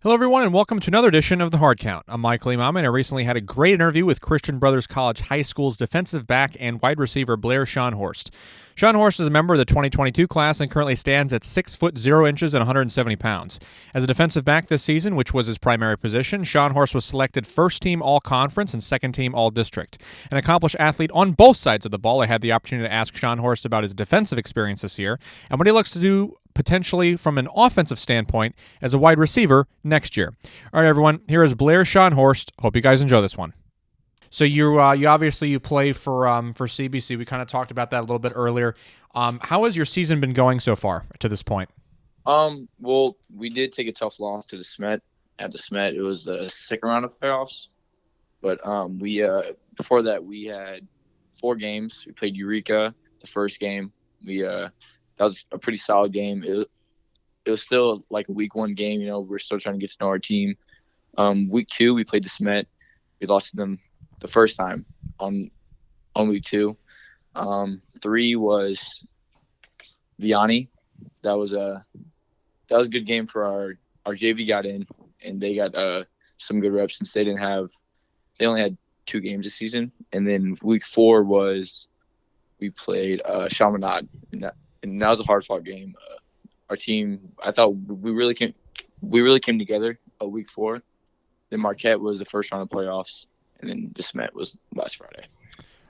Hello, everyone, and welcome to another edition of the Hard Count. I'm Michael Emami, and I recently had a great interview with Christian Brothers College High School's defensive back and wide receiver Blair Schonhorst. Schonhorst is a member of the 2022 class and currently stands at 6 foot 0 inches and 170 pounds. As a defensive back this season, which was his primary position, Schonhorst was selected first team All-Conference and second team All-District. An accomplished athlete on both sides of the ball, I had the opportunity to ask Schonhorst about his defensive experience this year and what he looks to do potentially from an offensive standpoint as a wide receiver next year. All right, everyone, here is Blair Schonhorst. Hope you guys enjoy this one. So you obviously play for CBC. We kind of talked about that a little bit earlier. How has your season been going so far to this point? Well, we did take a tough loss to the Smet. At the Smet, it was the second round of playoffs. But we before that we had 4 games. We played Eureka the first game. That was a pretty solid game. It was still like a week 1 game. You know, we're still trying to get to know our team. Week 2, we played the Smet. We lost to them the first time on week 2. 3 was Vianney. That was a good game for our JV got in, and they got some good reps since they only had 2 games this season. And then week 4 was we played Chaminade, and that was a hard-fought game. Our team, I thought we really came together week 4. Then Marquette was the first round of playoffs, and then the Smet was last Friday.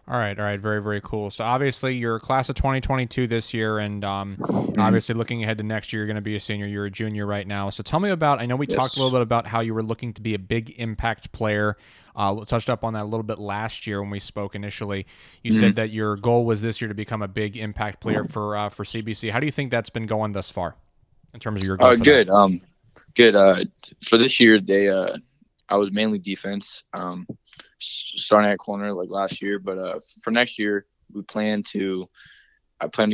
All right. Very, very cool. So obviously you're class of 2022 this year, and obviously looking ahead to next year, you're going to be a senior. You're a junior right now. So tell me about, I know we talked a little bit about how you were looking to be a big impact player. Touched up on that a little bit last year when we spoke initially. You said that your goal was this year to become a big impact player for CBC. How do you think that's been going thus far in terms of your goal? Good. Good. For this year, I was mainly defense, starting at corner like last year. But for next year, I plan to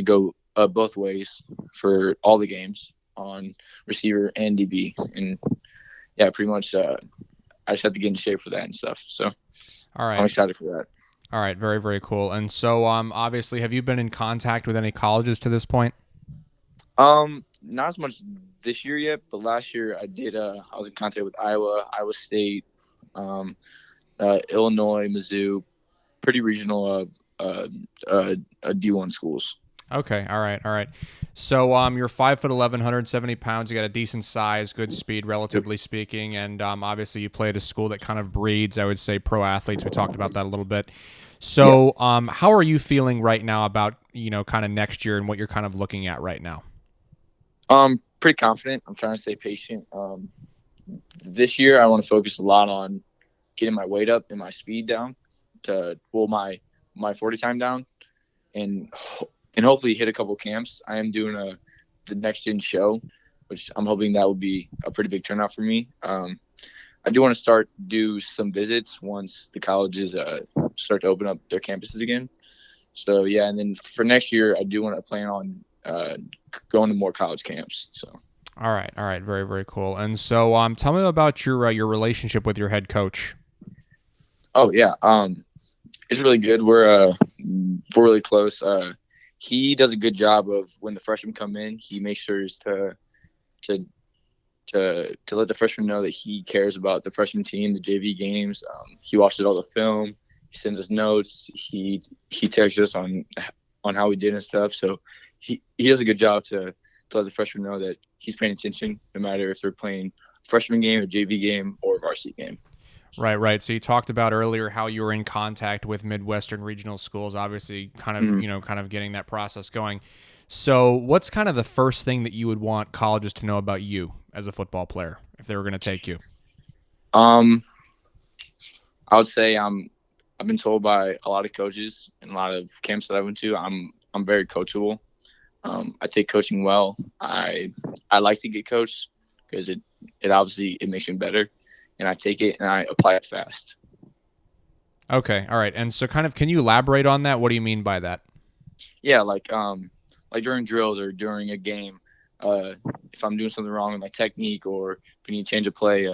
go both ways for all the games on receiver and DB. And yeah, pretty much I just have to get in shape for that and stuff. So all right. I'm excited for that. All right. Very, very cool. And so obviously, have you been in contact with any colleges to this point? Not as much this year yet, but last year I did. I was in contact with Iowa State, Illinois, Mizzou, pretty regional D1 schools. Okay, all right. So you're 5'11", 170 pounds. You got a decent size, good speed, relatively speaking, and obviously you play at a school that kind of breeds, I would say, pro athletes. We talked about that a little bit. So how are you feeling right now about kind of next year and what you're kind of looking at right now? Pretty confident. I'm trying to stay patient. This year I want to focus a lot on getting my weight up and my speed down to my 40 time down, and hopefully hit a couple camps. I am doing the next gen show, which I'm hoping that will be a pretty big turnout for me. I do want to do some visits once the colleges start to open up their campuses again. So yeah, and then for next year I do want to plan on going to more college camps. So all right, very, very cool. And so tell me about your relationship with your head coach. Oh yeah, it's really good. We're really close. He does a good job of when the freshmen come in. He makes sure to let the freshmen know that he cares about the freshman team, the JV games. He watches all the film. He sends us notes. He texts us on how we did and stuff. So he does a good job to let the freshmen know that he's paying attention, no matter if they're playing a freshman game, a JV game, or a varsity game. Right. So you talked about earlier how you were in contact with Midwestern regional schools, obviously kind of getting that process going. So what's kind of the first thing that you would want colleges to know about you as a football player if they were going to take you? I would say I've been told by a lot of coaches and a lot of camps that I went to, I'm very coachable. I take coaching well. I like to get coached because it obviously makes me better. And I take it and I apply it fast. Okay, all right. And so kind of, can you elaborate on that? What do you mean by that? Yeah, like during drills or during a game, if I'm doing something wrong with my technique or if we need to change a play,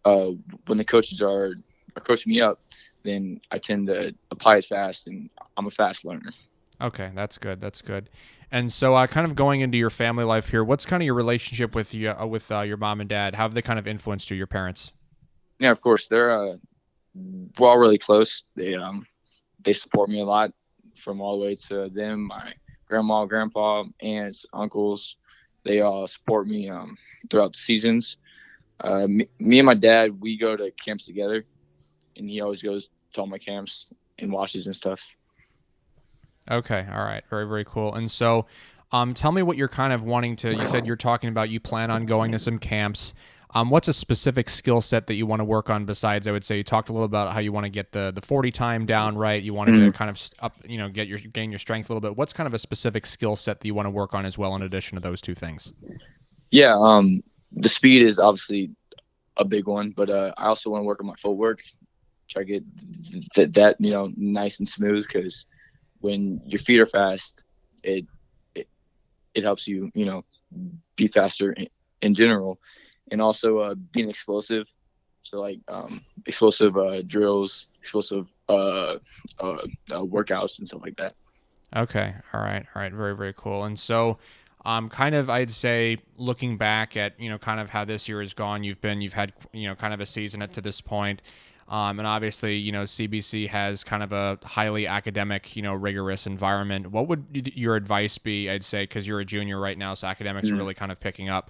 when the coaches are coaching me up, then I tend to apply it fast, and I'm a fast learner. Okay, that's good. And so, kind of going into your family life here, what's kind of your relationship with your mom and dad? How have they kind of influenced you, your parents? Yeah, of course. We're all really close. They support me a lot, from all the way to them, my grandma, grandpa, aunts, uncles. They all support me throughout the seasons. Me and my dad, we go to camps together, and he always goes to all my camps and watches and stuff. Okay, all right, very very cool. And so, tell me what you're kind of wanting to. You said you're talking about you plan on going to some camps. What's a specific skill set that you want to work on besides? I would say you talked a little about how you want to get the 40 time down right. You wanted to kind of gain your strength a little bit. What's kind of a specific skill set that you want to work on as well, in addition to those two things? Yeah, the speed is obviously a big one, but I also want to work on my footwork. Try to get that nice and smooth, because when your feet are fast, it helps you be faster in general, and also being explosive. So like explosive drills, explosive workouts and stuff like that. Okay, all right, very very cool. And so, kind of I'd say looking back at kind of how this year has gone, you've had kind of a season up to this point. And obviously, CBC has kind of a highly academic, rigorous environment. What would your advice be, I'd say, because you're a junior right now, so academics are really kind of picking up.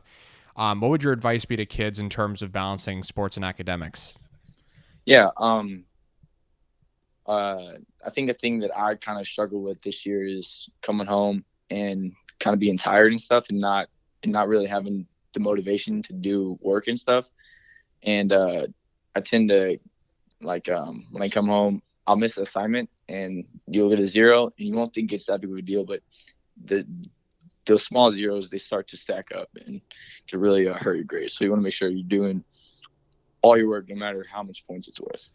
What would your advice be to kids in terms of balancing sports and academics? Yeah, I think the thing that I kind of struggle with this year is coming home and kind of being tired and stuff, and not really having the motivation to do work and stuff. And I tend to, like, when I come home, I'll miss an assignment and you'll get a 0, and you won't think it's that big of a deal, but those small zeros, they start to stack up and to really hurt your grades. So you want to make sure you're doing all your work, no matter how much points it's worth.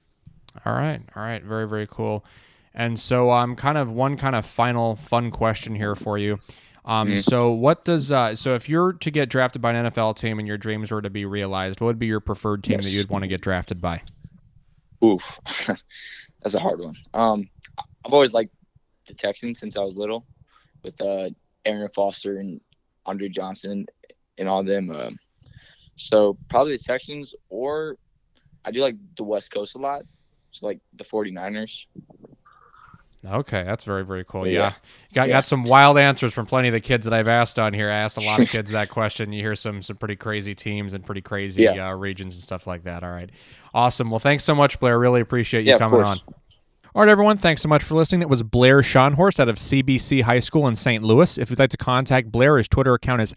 All right, very very cool. And so, kind of one kind of final fun question here for you. So what does so if you're to get drafted by an NFL team and your dreams were to be realized, what would be your preferred team that you'd want to get drafted by? Oof, that's a hard one. I've always liked the Texans since I was little, with Aaron Foster and Andre Johnson and all them. So probably the Texans, or I do like the West Coast a lot, so like the 49ers. Okay, that's very, very cool. Yeah. Got some wild answers from plenty of the kids that I've asked on here. I asked a lot of kids that question. You hear some pretty crazy teams and pretty crazy regions and stuff like that. All right. Awesome. Well, thanks so much, Blair. Really appreciate you coming on. All right, everyone, thanks so much for listening. That was Blair Schonhorst out of CBC High School in St. Louis. If you'd like to contact Blair, his Twitter account is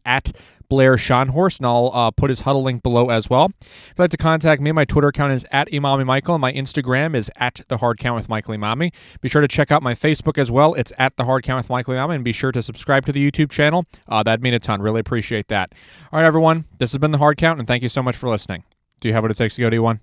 @Blair Schonhorst, and I'll put his Hudl link below as well. If you'd like to contact me, my Twitter account is @Emami Michael, and my Instagram is @TheHardCount with Michael Emami. Be sure to check out my Facebook as well. It's @TheHardCount with Michael Emami, and be sure to subscribe to the YouTube channel. That'd mean a ton. Really appreciate that. All right, everyone, this has been The Hard Count, and thank you so much for listening. Do you have what it takes to go D1?